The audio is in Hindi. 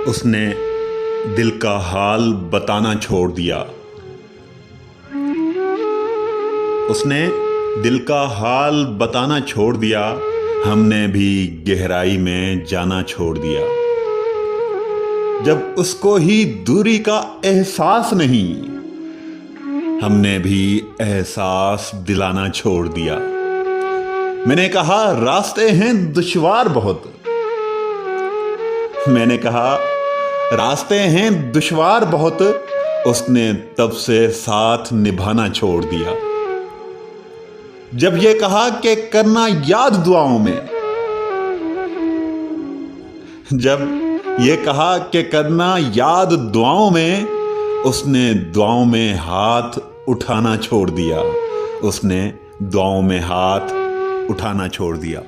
उसने दिल का हाल बताना छोड़ दिया। उसने दिल का हाल बताना छोड़ दिया। हमने भी गहराई में जाना छोड़ दिया। जब उसको ही दूरी का एहसास नहीं, हमने भी एहसास दिलाना छोड़ दिया। मैंने कहा रास्ते हैं दुश्वार बहुत। मैंने कहा रास्ते हैं दुश्वार बहुत। उसने तब से साथ निभाना छोड़ दिया। जब ये कहा कि करना याद दुआओं में, जब ये कहा कि करना याद दुआओं में, उसने दुआओं में हाथ उठाना छोड़ दिया। उसने दुआओं में हाथ उठाना छोड़ दिया।